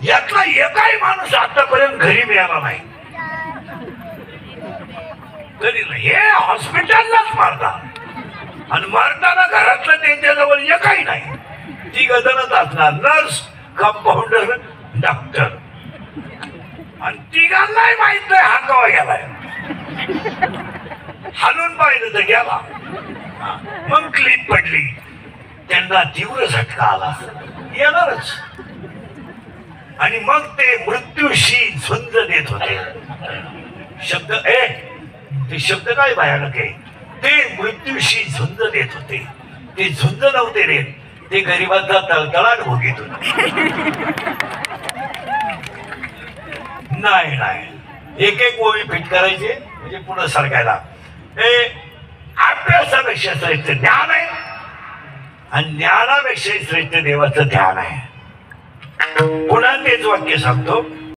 यातला एकही माणूस आतापर्यंत घरी मिळाला नाही. तरी हे हॉस्पिटललाच मारतात आणि मारताना घरातलं त्यांच्याजवळ एकही नाही. ती गजनच असणार, नर्स, कंपाऊंडर, डॉक्टर. आणि तिघांनाही माहित नाही हा कवा गेलाय. हालून पाहिलं तर गेला. मग क्लिप पडली, त्यांना तीव्र झटका आला, येणारच. आणि मग ते मृत्यूशी झुंज देत होते. शब्द ते शब्द काय भयानक आहे. ते मृत्यूशी झुंज देत होते. ते झुंज नव्हते रे, ते गरिबांचा तळतळाट भोगीत होते. नाही नाही, एक एक ओळी फिट करायचे म्हणजे पुढे सरकायला. हे अभ्यासापेक्षा श्रेष्ठ ज्ञान आहे आणि ज्ञानापेक्षा श्रेष्ठ देवाचं ध्यान आहे. पुन्हा तेच वाक्य सांगतो,